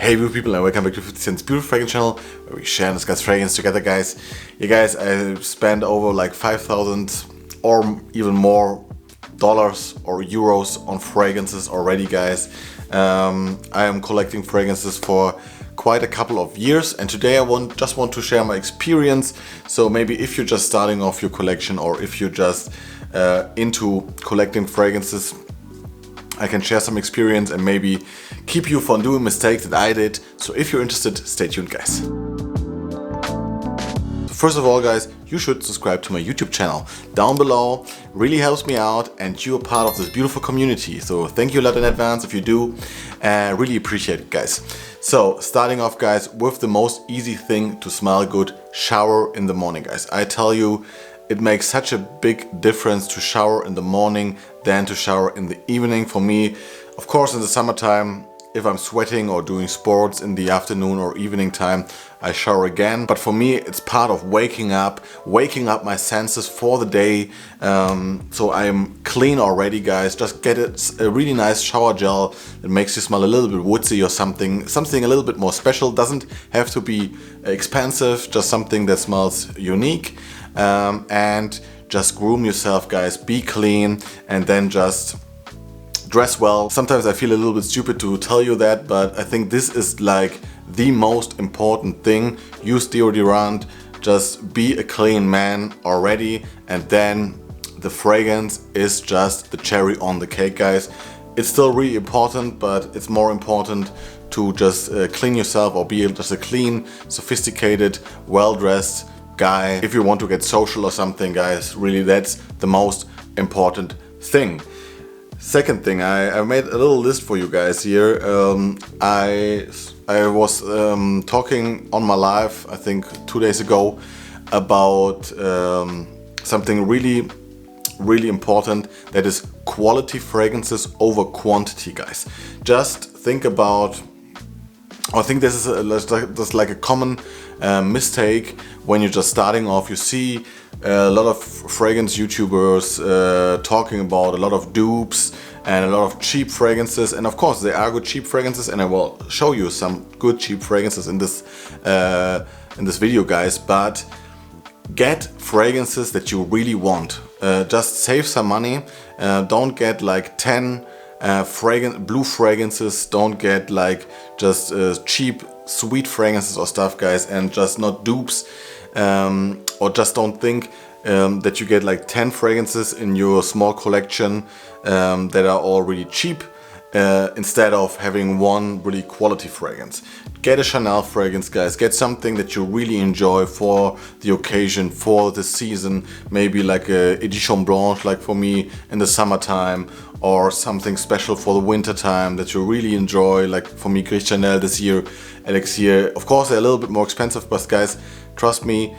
Hey beautiful people, and welcome back to 50 Cent's Beautiful Fragrance channel, where we share and discuss fragrance together, guys. You guys, I spent over like 5,000 or even more dollars or euros on fragrances already, guys. I am collecting fragrances for quite a couple of years, and today I just want to share my experience. So maybe if you're just starting off your collection, or if you're just into collecting fragrances, I can share some experience and maybe keep you from doing mistakes that I did. So if you're interested, stay tuned, guys. First of all, guys, you should subscribe to my YouTube channel down below. Really helps me out, and you're part of this beautiful community. So thank you a lot in advance if you do. Really appreciate it, guys. So starting off, guys, with the most easy thing to smell good: shower in the morning, guys. I tell you, it makes such a big difference to shower in the morning than to shower in the evening. For me, of course, in the summertime, if I'm sweating or doing sports in the afternoon or evening time, I shower again. But for me, it's part of waking up my senses for the day. So I am clean already, guys. Just get a really nice shower gel that makes you smell a little bit woodsy or something a little bit more special. Doesn't have to be expensive, just something that smells unique. And just groom yourself, guys. Be clean, and then just dress well. Sometimes I feel a little bit stupid to tell you that, but I think this is like the most important thing. Use deodorant, just be a clean man already, and then the fragrance is just the cherry on the cake, guys. It's still really important, but it's more important to just clean yourself, or be just a clean, sophisticated, well-dressed guy. If you want to get social or something, guys, really that's the most important thing. Second thing, I made a little list for you guys here. I was talking on my live, I think 2 days ago, about something really important, that is quality fragrances over quantity, guys. Just think about, I think this is like a common mistake when you're just starting off. You see a lot of fragrance YouTubers talking about a lot of dupes and a lot of cheap fragrances, and of course there are good cheap fragrances, and I will show you some good cheap fragrances in this video, guys. But get fragrances that you really want. Just save some money. Don't get like 10 blue fragrances. Don't get like just cheap sweet fragrances or stuff, guys, and just not dupes. Or just don't think that you get like 10 fragrances in your small collection that are all really cheap, instead of having one really quality fragrance. Get a Chanel fragrance, guys. Get something that you really enjoy for the occasion, for the season. Maybe like a Edition Blanche, like for me in the summertime, or something special for the winter time that you really enjoy, like for me Gris Chanel this year, Elixir. Of course they're a little bit more expensive, but guys, trust me,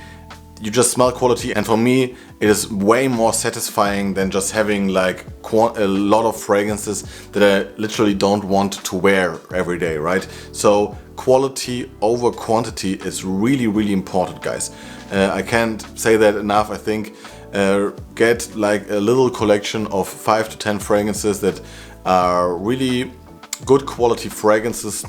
you just smell quality, and for me it is way more satisfying than just having like a lot of fragrances that I literally don't want to wear every day, right? So quality over quantity is really important, guys. I can't say that enough. I think get like a little collection of 5 to 10 fragrances that are really good quality fragrances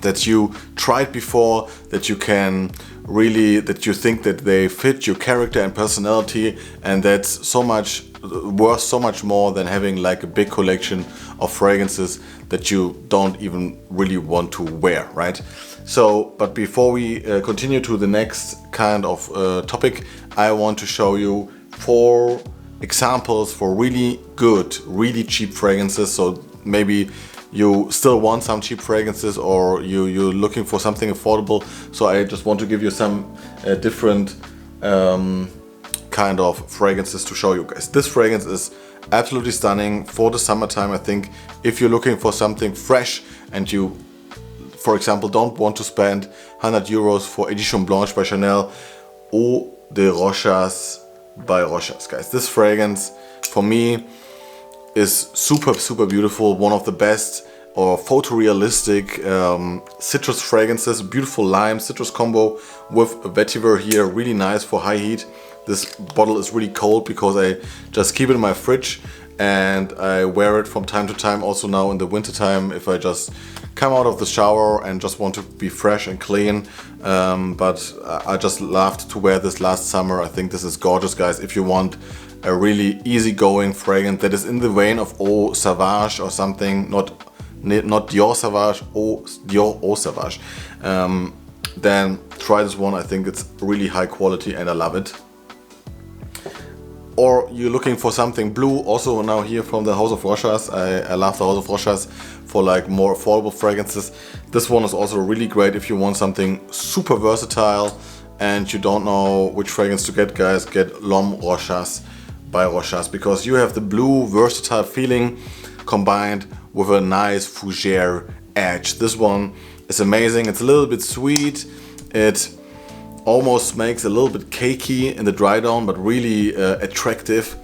that you tried before, that you can really, that you think that they fit your character and personality, and that's so much worth so much more than having like a big collection of fragrances that you don't even really want to wear, right? So, but before we continue to the next kind of topic, I want to show you 4 examples for really good, really cheap fragrances. So maybe you still want some cheap fragrances, or you're looking for something affordable. So I just want to give you some different kind of fragrances to show you guys. This fragrance is absolutely stunning for the summertime. I think if you're looking for something fresh, and you, for example, don't want to spend 100 euros for Edition Blanche by Chanel, Eau de Rochas by Rochas, guys. This fragrance for me is super beautiful. One of the best or photorealistic citrus fragrances. Beautiful lime citrus combo with a vetiver here, really nice for high heat. This bottle is really cold because I just keep it in my fridge, and I wear it from time to time, also now in the winter time if I just come out of the shower and just want to be fresh and clean. But I just loved to wear this last summer. I think this is gorgeous, guys, if you want a really easygoing fragrance that is in the vein of Eau Sauvage or something, not Dior Sauvage, Dior Eau Sauvage. Then try this one. I think it's really high quality and I love it. Or you're looking for something blue, also now here from the House of Rochas. I love the House of Rochas for like more affordable fragrances. This one is also really great if you want something super versatile and you don't know which fragrance to get, guys. Get L'Homme Rochas by Rochas, because you have the blue versatile feeling combined with a nice fougere edge. This one is amazing. It's a little bit sweet. It almost makes a little bit cakey in the dry down, but really attractive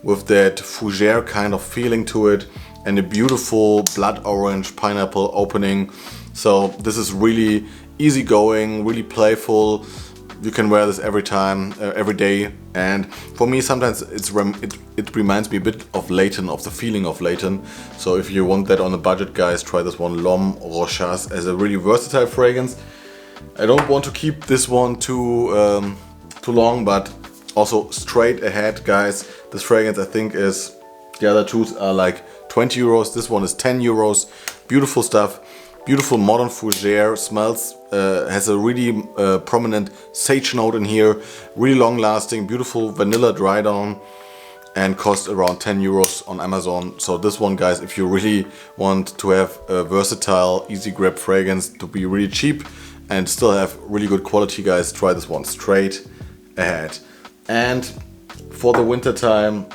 with that fougere kind of feeling to it, and a beautiful blood orange pineapple opening. So this is really easygoing, really playful. You can wear this every time, every day. And for me, sometimes it reminds me a bit of Layton, of the feeling of Layton. So if you want that on a budget, guys, try this one, L'Homme Rochas, as a really versatile fragrance. I don't want to keep this one too long, but also straight ahead, guys. This fragrance, I think, is, the other two are like 20 euros. This one is 10 euros. Beautiful stuff. Beautiful modern fougere. Smells, has a really prominent sage note in here. Really long lasting, beautiful vanilla dry down, and costs around 10 euros on Amazon. So this one, guys, if you really want to have a versatile, easy grab fragrance to be really cheap and still have really good quality, guys, try this one straight ahead. And for the winter time,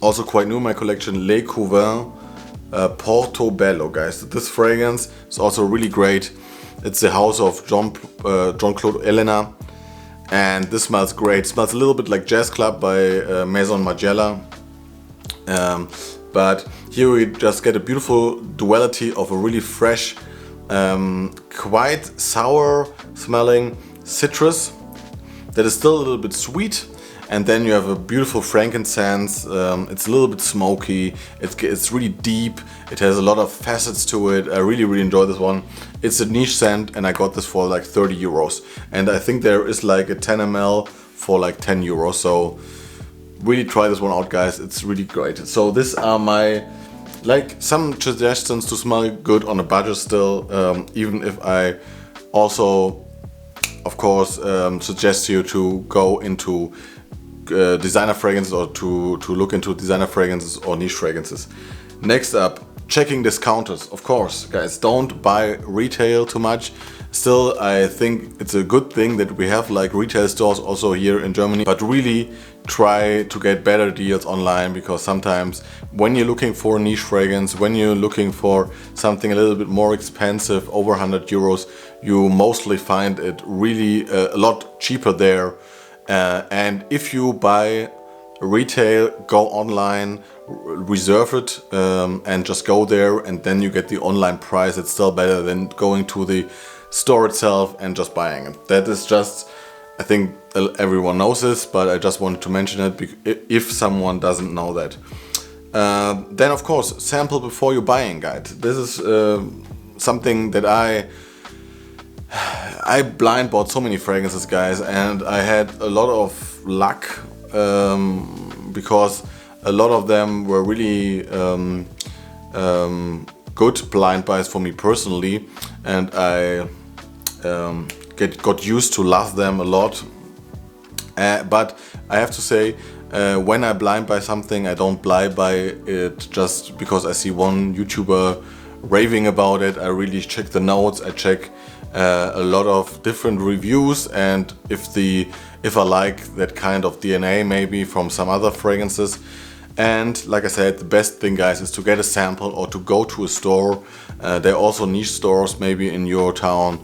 also quite new in my collection, Les Couvins Portobello, guys. This fragrance is also really great. It's the house of Jean-Claude Elena, and this smells great. It smells a little bit like Jazz Club by Maison Margiela, but here we just get a beautiful duality of a really fresh, quite sour smelling citrus that is still a little bit sweet, and then you have a beautiful frankincense. It's a little bit smoky, it's really deep, it has a lot of facets to it. I really enjoy this one. It's a niche scent, and I got this for like 30 euros, and I think there is like a 10 ml for like 10 euros, so really try this one out, guys. It's really great. So these are my, like, some suggestions to smell good on a budget still, even if I also, of course, suggest you to go into designer fragrances, or to look into designer fragrances or niche fragrances. Next up, checking discounters. Of course, guys, don't buy retail too much. Still, I think it's a good thing that we have like retail stores also here in Germany, but really try to get better deals online, because sometimes when you're looking for a niche fragrance, when you're looking for something a little bit more expensive, over 100 euros, you mostly find it really a lot cheaper there. And if you buy retail, go online, reserve it, and just go there, and then you get the online price. It's still better than going to the store itself and just buying it. That is just, I think everyone knows this, but I just wanted to mention it if someone doesn't know that. Then of course, sample before you buying, guide. This is something that I blind bought so many fragrances, guys, and I had a lot of luck, because a lot of them were really good blind buys for me personally, and I got used to love them a lot. But I have to say, when I blind buy something, I don't blind buy it just because I see one YouTuber raving about it. I really check the notes, I check a lot of different reviews, and if I like that kind of DNA maybe from some other fragrances. And like I said, the best thing, guys, is to get a sample or to go to a store. There are also niche stores maybe in your town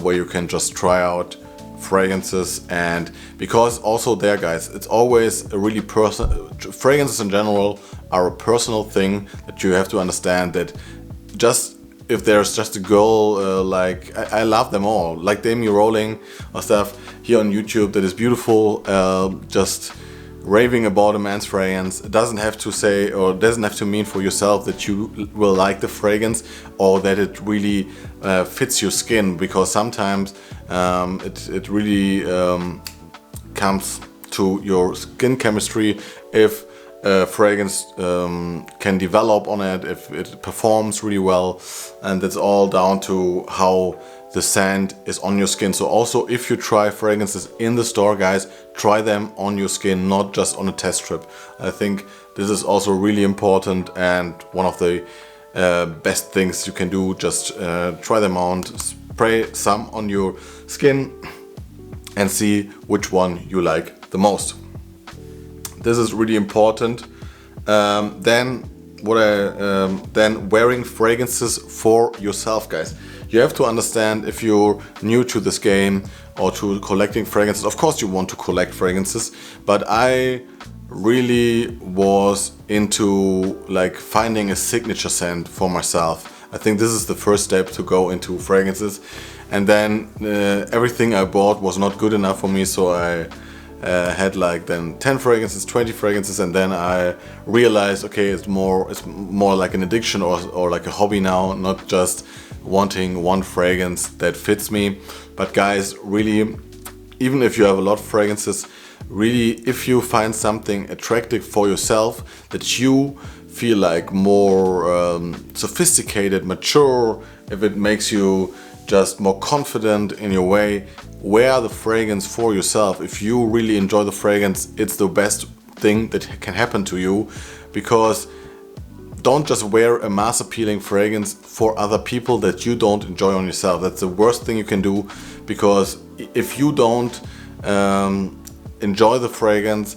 where you can just try out fragrances. And because also there, guys, it's always a really personal, fragrances in general are a personal thing that you have to understand, that just if there's just a girl, like I love them all, like Demi Rowling or stuff here on YouTube, that is beautiful, just raving about a man's fragrance. It doesn't have to say, or doesn't have to mean for yourself that you will like the fragrance or that it really fits your skin, because sometimes it really comes to your skin chemistry. If fragrance can develop on it, if it performs really well, and it's all down to how the scent is on your skin. So also, if you try fragrances in the store, guys, try them on your skin, not just on a test strip. I think this is also really important, and one of the best things you can do. Just try them on, spray some on your skin and see which one you like the most. This is really important. Then wearing fragrances for yourself, guys. You have to understand, if you're new to this game or to collecting fragrances, of course you want to collect fragrances, but I really was into like finding a signature scent for myself. I think this is the first step to go into fragrances, and then everything I bought was not good enough for me, so I had like then 10 fragrances, 20 fragrances, and then I realized, okay, it's more like an addiction or like a hobby now, not just wanting one fragrance that fits me. But guys, really, even if you have a lot of fragrances, really, if you find something attractive for yourself, that you feel like more sophisticated, mature, if it makes you just more confident in your way, wear the fragrance for yourself. If you really enjoy the fragrance, it's the best thing that can happen to you, because don't just wear a mass appealing fragrance for other people that you don't enjoy on yourself. That's the worst thing you can do, because if you don't enjoy the fragrance,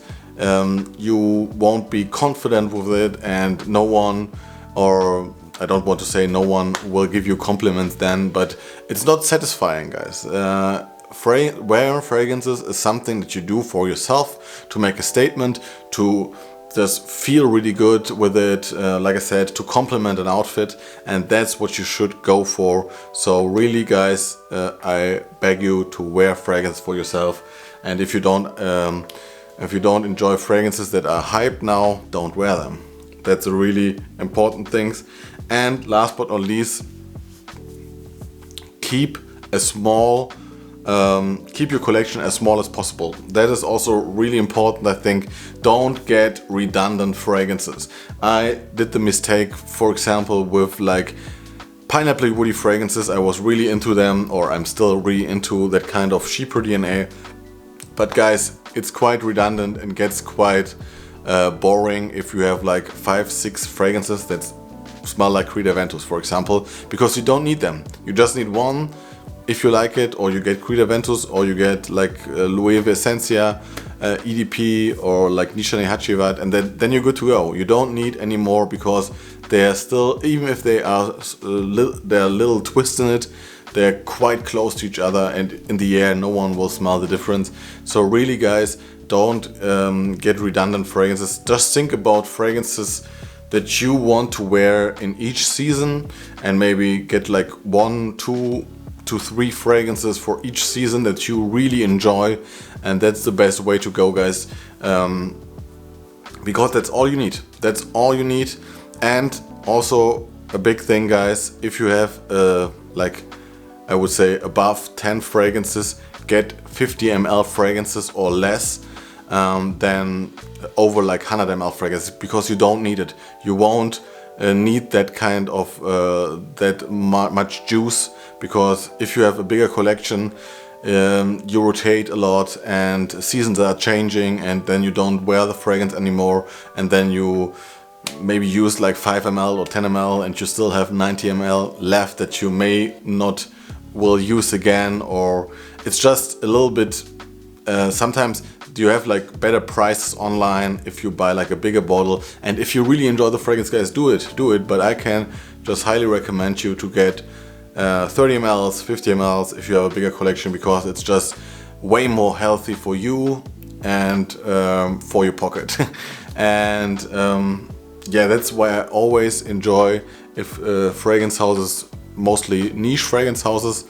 you won't be confident with it, and no one, or I don't want to say no one, will give you compliments then, but it's not satisfying, guys. Wearing fragrances is something that you do for yourself, to make a statement, to just feel really good with it, like I said, to complement an outfit, and that's what you should go for. So really, guys, I beg you to wear fragrance for yourself. And if you don't enjoy fragrances that are hyped now, don't wear them. That's a really important thing. And last but not least, keep your collection as small as possible. That is also really important, I think. Don't get redundant fragrances. I did the mistake, for example, with like pineapple woody fragrances. I was really into them, or I'm still really into that kind of sheeper DNA. But guys, it's quite redundant and gets quite boring if you have like 5-6 fragrances that smell like Creed Aventus, for example, because you don't need them. You just need one. If you like it, or you get Creed Aventus, or you get like Loewe Essentia, EDP, or like Nishane Hachivat, and then you're good to go. You don't need any more, because they are still, even if they are they're a little twist in it, they're quite close to each other, and in the air no one will smell the difference. So really, guys, don't get redundant fragrances. Just think about fragrances that you want to wear in each season, and maybe get like 1, 2 to 3 fragrances for each season that you really enjoy, and that's the best way to go, guys, because that's all you need. That's all you need. And also a big thing, guys, if you have like, I would say above 10 fragrances, get 50 ml fragrances or less than over like 100 ml fragrances, because you don't need it. You won't need that kind of much juice, because if you have a bigger collection, you rotate a lot and seasons are changing, and then you don't wear the fragrance anymore, and then you maybe use like 5 ml or 10 ml, and you still have 90 ml left that you may not will use again, or it's just a little bit sometimes you have like better prices online if you buy like a bigger bottle. And if you really enjoy the fragrance, guys, do it, but I can just highly recommend you to get 30 ml, 50 ml if you have a bigger collection, because it's just way more healthy for you and for your pocket. And yeah, that's why I always enjoy if fragrance houses, mostly niche fragrance houses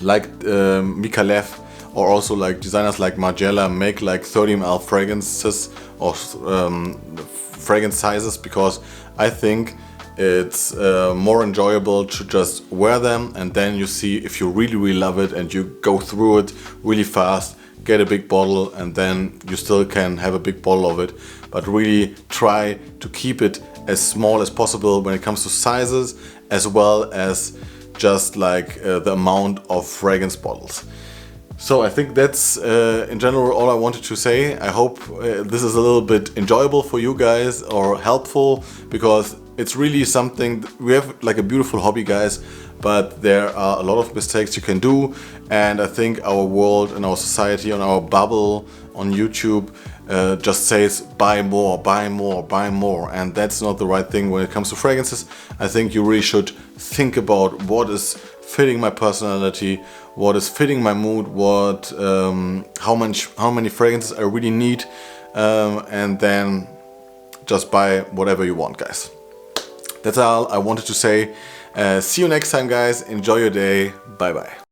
like Mika Lev or also like designers like Margiela make like 30 ml fragrances or fragrance sizes, because I think it's more enjoyable to just wear them, and then you see if you really love it and you go through it really fast, get a big bottle, and then you still can have a big bottle of it. But really try to keep it as small as possible when it comes to sizes, as well as just like the amount of fragrance bottles. So I think that's in general all I wanted to say. I hope this is a little bit enjoyable for you guys or helpful, because it's really something, we have like a beautiful hobby, guys, but there are a lot of mistakes you can do, and I think our world and our society and our bubble on YouTube just says buy more, buy more, buy more, and that's not the right thing when it comes to fragrances. I think you really should think about what is fitting my personality, what is fitting my mood, what how many fragrances I really need, and then just buy whatever you want, guys. That's all I wanted to say. See you next time, guys. Enjoy your day. Bye bye.